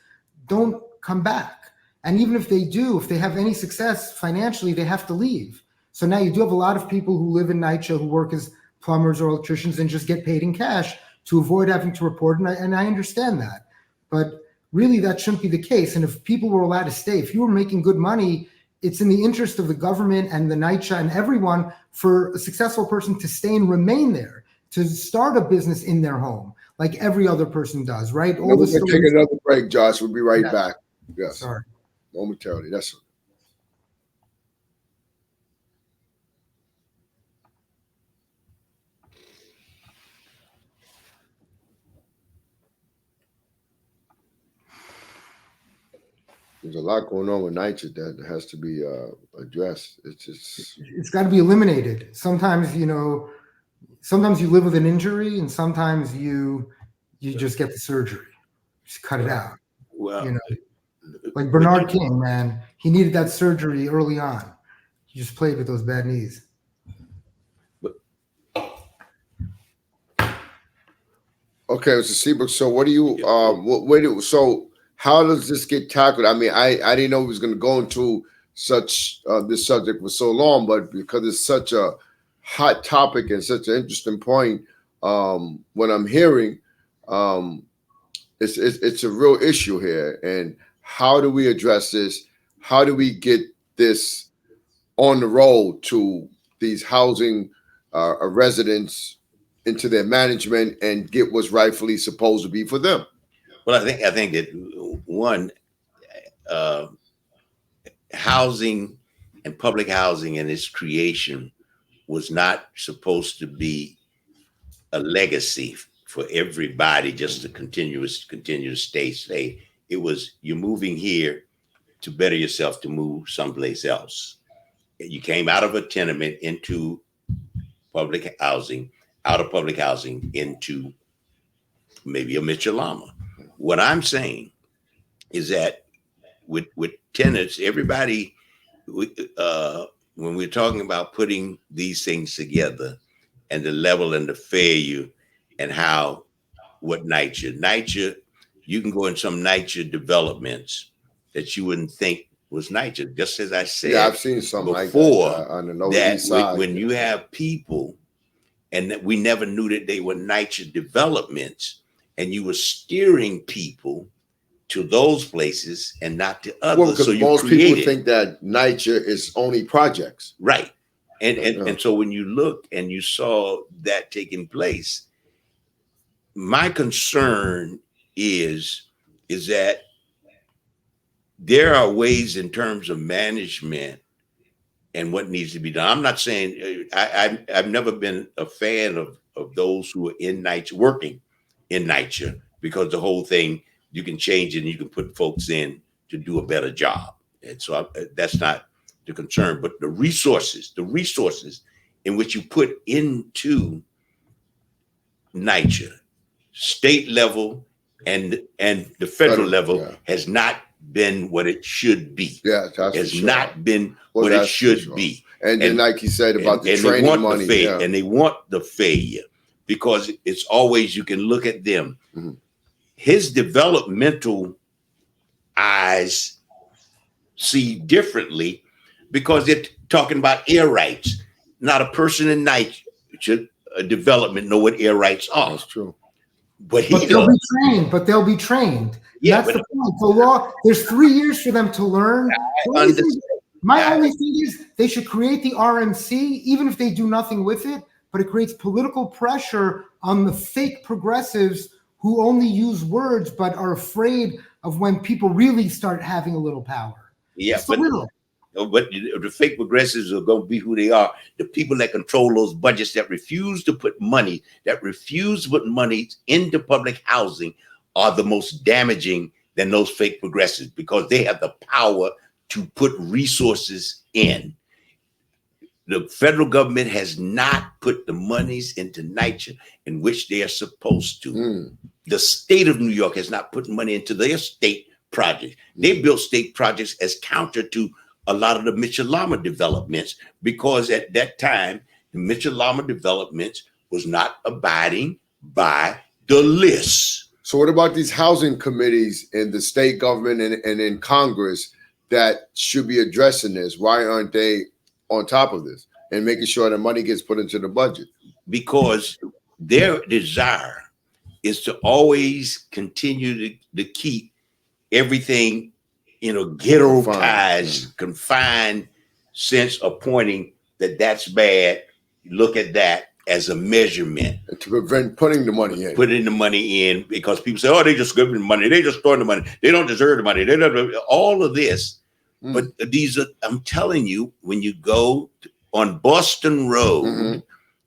don't come back. And even if they do, if they have any success financially, they have to leave. So now you do have a lot of people who live in NYCHA who work as plumbers or electricians and just get paid in cash to avoid having to report. And I understand that. But really, that shouldn't be the case. And if people were allowed to stay, if you were making good money, it's in the interest of the government and the NYCHA and everyone for a successful person to stay and remain there, to start a business in their home, like every other person does, right? We're going to take another break, Josh. We'll be right back. Yes. Sorry. Momentarily. That's it. There's a lot going on with NYCHA that has to be addressed. It's got to be eliminated. Sometimes you live with an injury, and sometimes you just get the surgery. Just cut it out. Well, like Bernard King, man, he needed that surgery early on. He just played with those bad knees. Okay, Mr. Seabrook. So, what do you? So, how does this get tackled? I mean, I didn't know we was going to go into such this subject for so long, but because it's such a hot topic and such an interesting point, what I'm hearing, it's a real issue here. And how do we address this? How do we get this on the road to these housing residents into their management and get what's rightfully supposed to be for them? Well, I think that one, housing and public housing and its creation was not supposed to be a legacy for everybody, just to continue to stay. It was, you're moving here to better yourself, to move someplace else. You came out of a tenement into public housing, out of public housing into maybe a Mitchell-Lama. What I'm saying is that with tenants, everybody, when we're talking about putting these things together and the level and the failure and what NYCHA, you can go in some NYCHA developments that you wouldn't think was NYCHA. Just as I said, I've seen something before, like that on the Lower East Side. When you have people, and that we never knew that they were NYCHA developments, and you were steering people to those places and not to others. Well, because most people think that NYCHA is only projects. Right. And so when you look and you saw that taking place, my concern is that there are ways in terms of management and what needs to be done. I'm not saying I've never been a fan of those who are in NYCHA, working in NYCHA, because the whole thing, you can change it and you can put folks in to do a better job. And so that's not the concern, but the resources in which you put into NYCHA, state level and the federal level has not been what it should be. Yeah, that's has for sure. not been what it should be. And then, like you said about the training they want money, and they want the failure because it's always you can look at them. Mm-hmm. His developmental eyes see differently because they're talking about air rights. Not a person in NYCHA development know what air rights are. That's true. But they'll be trained. But they'll be trained. Yeah, that's the point. The law. There's 3 years for them to learn. My only thing is they should create the RMC, even if they do nothing with it. But it creates political pressure on the fake progressives who only use words but are afraid of when people really start having a little power. Yeah, but the fake progressives are going to be who they are. The people that control those budgets that refuse to put money into public housing are the most damaging than those fake progressives because they have the power to put resources in. The federal government has not put the monies into NYCHA in which they are supposed to. The state of New York has not put money into their state projects. They built state projects as counter to a lot of the Mitchell-Lama developments because at that time, the Mitchell-Lama developments was not abiding by the list. So what about these housing committees in the state government and in Congress that should be addressing this? Why aren't they on top of this and making sure that money gets put into the budget? Because their desire is to always continue to keep everything ghettoized, confined sense of pointing that's bad. Look at that as a measurement. And to prevent putting the money in. Putting the money in because people say, oh, they just giving the money. They just throwing the money. They don't deserve the money. They don't, all of this. But these are, I'm telling you, when you go on Boston Road,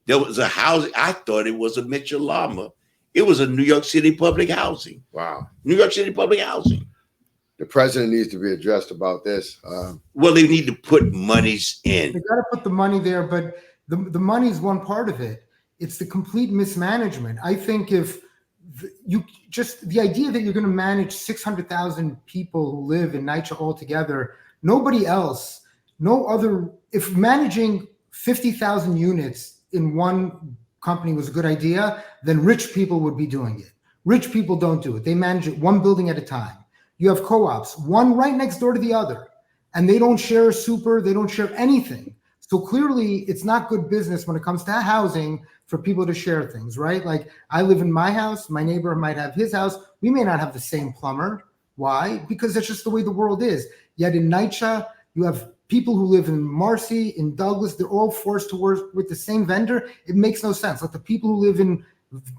there was a house. I thought it was a Mitchell-Lama. It was a New York City public housing. Wow. New York City public housing. The president needs to be addressed about this. Well, they need to put monies in. They got to put the money there, but the money is one part of it. It's the complete mismanagement. I think if the idea that you're going to manage 600,000 people who live in NYCHA altogether, nobody else, if managing 50,000 units in one company was a good idea, then rich people would be doing it. Rich people don't do it. They manage it one building at a time. You have co-ops, one right next door to the other, and they don't share super, they don't share anything. So clearly it's not good business when it comes to housing for people to share things, right? Like I live in my house, my neighbor might have his house. We may not have the same plumber. Why? Because that's just the way the world is. Yet in NYCHA, you have people who live in Marcy, in Douglas, they're all forced to work with the same vendor. It makes no sense. Like the people who live in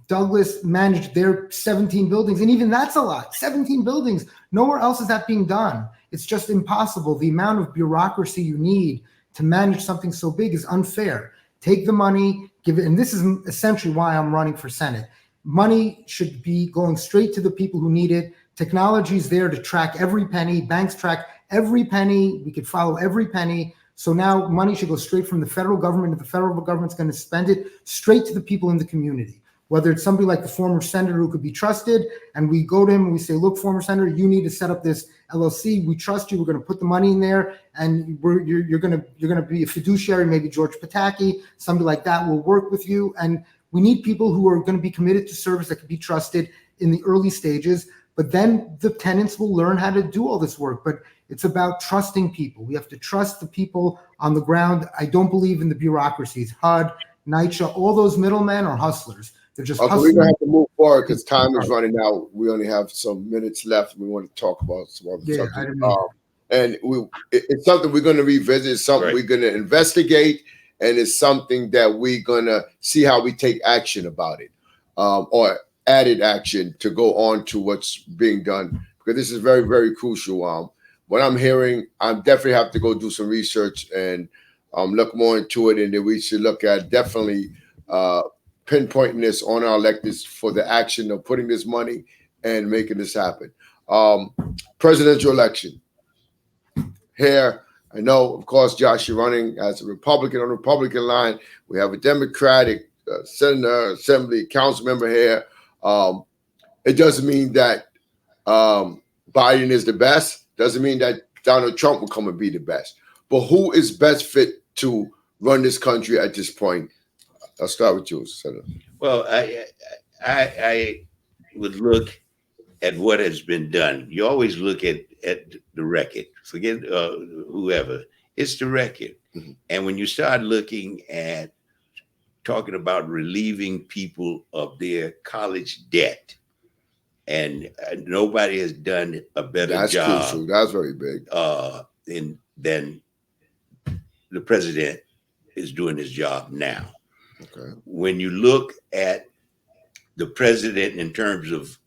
Douglas manage their 17 buildings, and even that's a lot. 17 buildings. Nowhere else is that being done. It's just impossible. The amount of bureaucracy you need to manage something so big is unfair. Take the money, give it, and this is essentially why I'm running for Senate. Money should be going straight to the people who need it. Technology is there to track every penny. Banks track every penny. We could follow every penny. So now money should go straight from the federal government. If the federal government's going to spend it, straight to the people in the community. Whether it's somebody like the former senator who could be trusted, and we go to him and we say, look, former senator, you need to set up this LLC. We trust you. We're going to put the money in there, and you're going to be a fiduciary. Maybe George Pataki, somebody like that will work with you. And we need people who are going to be committed to service that can be trusted in the early stages. But then the tenants will learn how to do all this work. But it's about trusting people. We have to trust the people on the ground. I don't believe in the bureaucracies. HUD, NYCHA, all those middlemen are hustlers. They're just okay, we're gonna have to move forward because time is running out. We only have some minutes left. We want to talk about some other subjects. And it's something we're going to revisit. It's something we're going to investigate, and it's something that we're going to see how we take action about it, or added action to go on to what's being done, because this is very, very crucial. What I'm hearing, I definitely have to go do some research and look more into it, and then we should look at definitely pinpointing this on our electeds for the action of putting this money and making this happen. Presidential election. Here, I know, of course, Josh, you're running as a Republican on the Republican line. We have a Democratic senator, assembly, council member here. It doesn't mean that Biden is the best. Doesn't mean that Donald Trump will come and be the best. But who is best fit to run this country at this point? I'll start with you, Senator. Well, I would look at what has been done. You always look at the record. Forget whoever. It's the record. Mm-hmm. And when you start looking at talking about relieving people of their college debt, and nobody has done a better job. Crucial. That's very big. Than the president is doing his job now. Okay. When you look at the president in terms of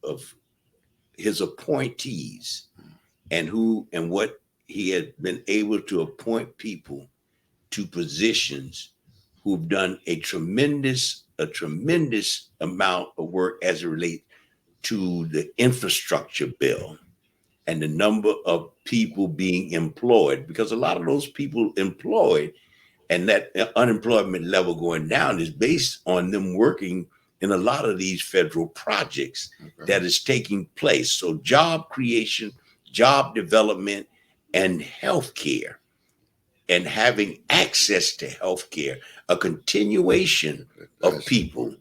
his appointees and who and what he had been able to appoint people to positions who've done a tremendous amount of work as it relates to the infrastructure bill and the number of people being employed, because a lot of those people employed and that unemployment level going down is based on them working in a lot of these federal projects that is taking place. So job creation, job development, and healthcare, and having access to healthcare, a continuation of people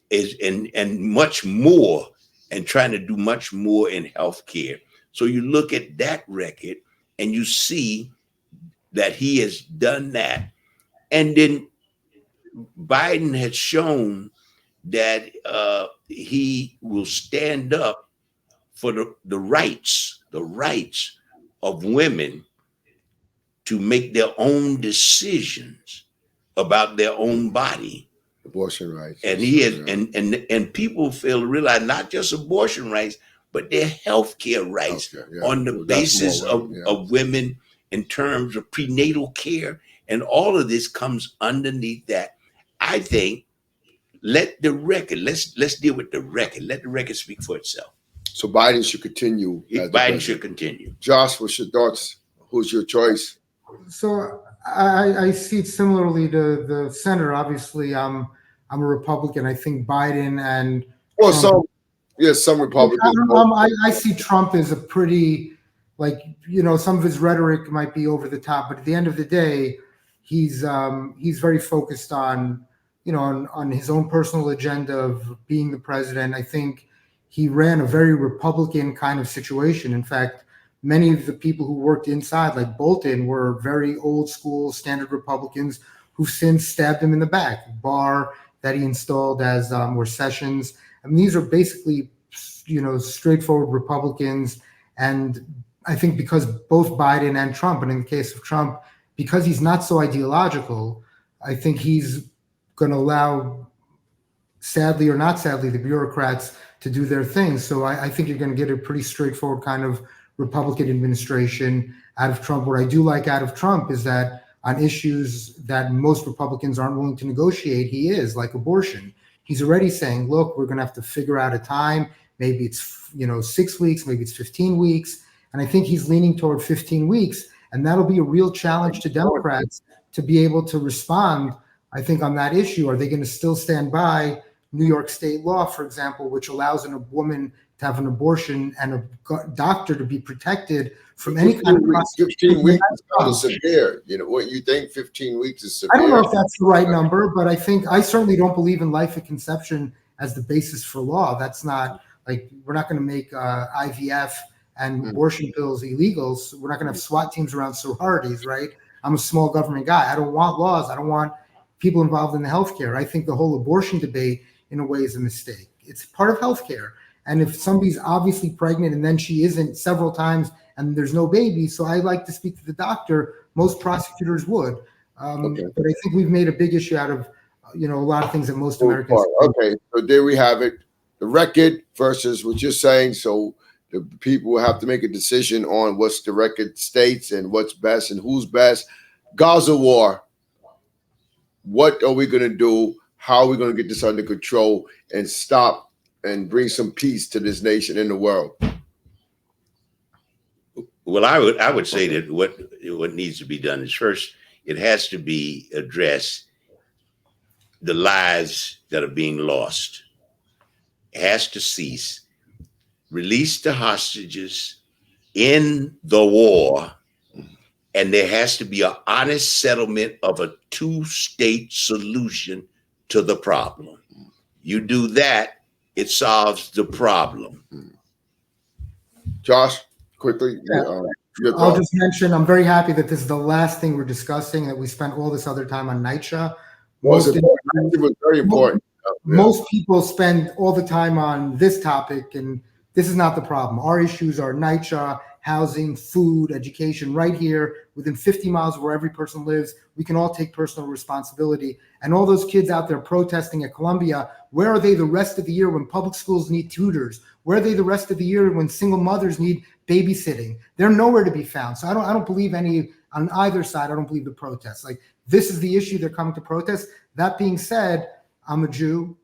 is and much more, and trying to do much more in healthcare. So you look at that record and you see that he has done that. And then Biden has shown that he will stand up for the rights of women to make their own decisions about their own body. Abortion rights. And he is, and people realize not just abortion rights, but their healthcare rights on the basis of women in terms of prenatal care. And all of this comes underneath that. I think let's deal with the record. Let the record speak for itself. So Biden should continue. Biden should continue. Josh, what's your thoughts? Who's your choice? So I see it similarly to the senator. Obviously, I'm a Republican. I think Biden and some Republicans. I see Trump as a pretty, some of his rhetoric might be over the top, but at the end of the day, he's very focused on his own personal agenda of being the president. I think he ran a very Republican kind of situation. In fact, many of the people who worked inside, like Bolton, were very old school standard Republicans who've since stabbed him in the back. Barr that he installed as or Sessions. I mean, these are basically, straightforward Republicans. And I think because both Biden and Trump, and in the case of Trump, because he's not so ideological, I think he's going to allow, sadly or not sadly, the bureaucrats to do their thing. So I think you're going to get a pretty straightforward kind of Republican administration out of Trump. What I do like out of Trump is that on issues that most Republicans aren't willing to negotiate, he is, like abortion. He's already saying, look, we're going to have to figure out a time. Maybe it's 6 weeks, maybe it's 15 weeks. And I think he's leaning toward 15 weeks. And that'll be a real challenge to Democrats to be able to respond, I think, on that issue. Are they going to still stand by New York state law, for example, which allows a woman to have an abortion and a doctor to be protected from any kind of prosecution? 15 weeks is kind of severe. What you think 15 weeks is severe? I don't know if that's the right number, but I certainly don't believe in life at conception as the basis for law. That's not we're not going to make IVF and abortion pills illegal. So we're not going to have SWAT teams around sororities, right? I'm a small government guy. I don't want laws. I don't want people involved in the healthcare. I think the whole abortion debate, in a way, is a mistake. It's part of healthcare. And if somebody's obviously pregnant and then she isn't several times and there's no baby, so I like to speak to the doctor, most prosecutors would. But I think we've made a big issue out of, a lot of things that most Americans do. Okay, so there we have it. The record versus what you're saying. So the people will have to make a decision on what's the record states and what's best and who's best. Gaza war. What are we going to do? How are we going to get this under control and stop and bring some peace to this nation and the world? Well, I would say that what needs to be done is first, it has to be addressed the lives that are being lost. It has to cease. Release the hostages in the war, and there has to be an honest settlement of a two-state solution to the problem. You do that, it solves the problem. Josh, quickly. Yeah. I'll just mention, I'm very happy that this is the last thing we're discussing, that we spent all this other time on NYCHA. It was very important. Most people spend all the time on this topic, and this is not the problem. Our issues are NYCHA, housing, food, education, right here within 50 miles of where every person lives. We can all take personal responsibility. And all those kids out there protesting at Columbia, where are they the rest of the year when public schools need tutors? Where are they the rest of the year when single mothers need babysitting? They're nowhere to be found. So I don't believe any on either side. I don't believe the protests. Like, this is the issue they're coming to protest. That being said, I'm a Jew.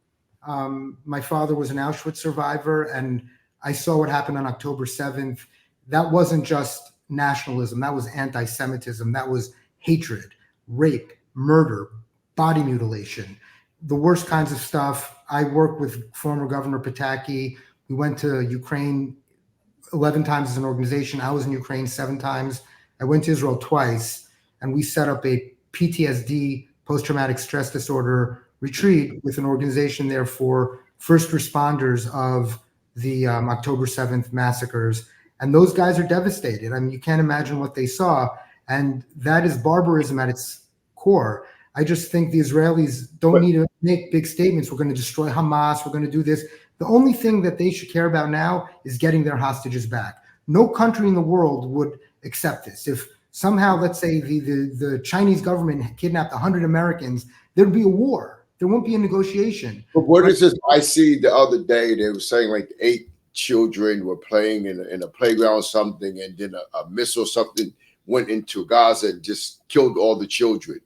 My father was an Auschwitz survivor, and I saw what happened on October 7th. That wasn't just nationalism. That was anti-Semitism. That was hatred, rape, murder, body mutilation, the worst kinds of stuff. I worked with former Governor Pataki. We went to Ukraine 11 times as an organization. I was in Ukraine 7 times. I went to Israel twice, and we set up a PTSD, post-traumatic stress disorder retreat with an organization there for first responders of the October 7th massacres. And those guys are devastated. I mean, you can't imagine what they saw. And that is barbarism at its core. I just think the Israelis don't need to make big statements. We're going to destroy Hamas. We're going to do this. The only thing that they should care about now is getting their hostages back. No country in the world would accept this. If somehow, let's say, the Chinese government kidnapped 100 Americans, there'd be a war. There won't be a negotiation. But what is this? I see the other day they were saying like 8 children were playing in a playground or something, and then a missile or something went into Gaza and just killed all the children.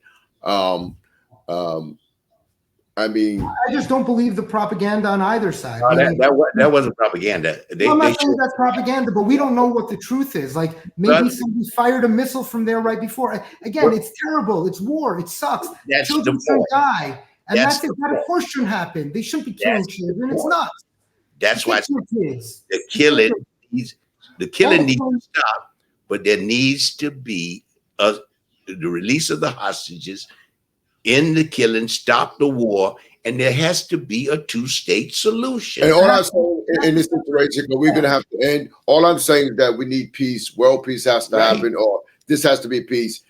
I mean, I just don't believe the propaganda on either side. That wasn't propaganda. I'm not saying that's propaganda, but we don't know what the truth is. Like, maybe somebody fired a missile from there right before. Again, it's terrible. It's war. It sucks. Children shouldn't die. And that of course shouldn't happen. They shouldn't be killing children. It's nuts. That's why the killing needs to stop, but there needs to be the release of the hostages, end the killing, stop the war, and there has to be a two-state solution. And all I'm saying in this situation, but we're going to have to end. All I'm saying is that we need peace. World peace has to happen, or this has to be peace.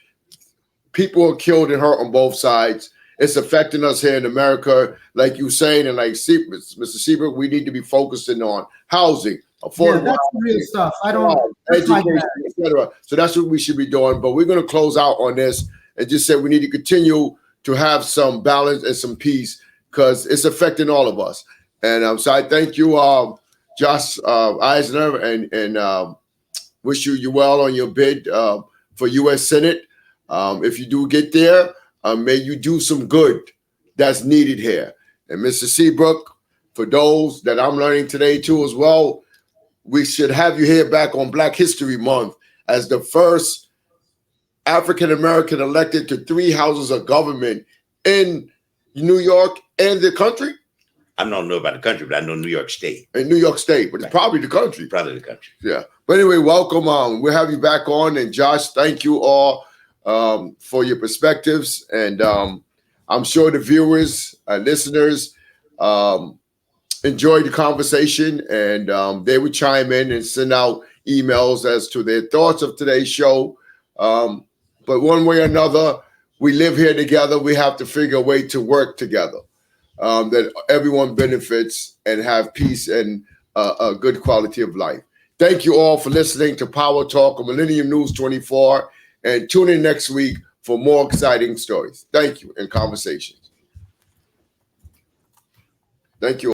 People are killed and hurt on both sides. It's affecting us here in America, like you saying, and like Mr. Seabrook, we need to be focusing on housing, affordable that's the real stuff. I don't education, etc. So that's what we should be doing. But we're going to close out on this and just say we need to continue to have some balance and some peace, because it's affecting all of us. And so I thank you, Josh Eisner, and wish you well on your bid for U.S. Senate. If you do get there, may you do some good that's needed here. And Mr. Seabrook, for those that I'm learning today too as well, we should have you here back on Black History Month as the first African-American elected to 3 houses of government in New York and the country. I don't know about the country, but I know New York State. In New York State, but it's probably the country. Probably the country. Yeah. But anyway, welcome. We'll have you back on. And Josh, thank you all for your perspectives. And I'm sure the viewers and listeners enjoyed the conversation, and they would chime in and send out emails as to their thoughts of today's show. But one way or another, we live here together. We have to figure a way to work together, that everyone benefits and have peace and a good quality of life. Thank you all for listening to Power Talk on Millennium News 24, and tune in next week for more exciting stories. Thank you, and conversations. Thank you.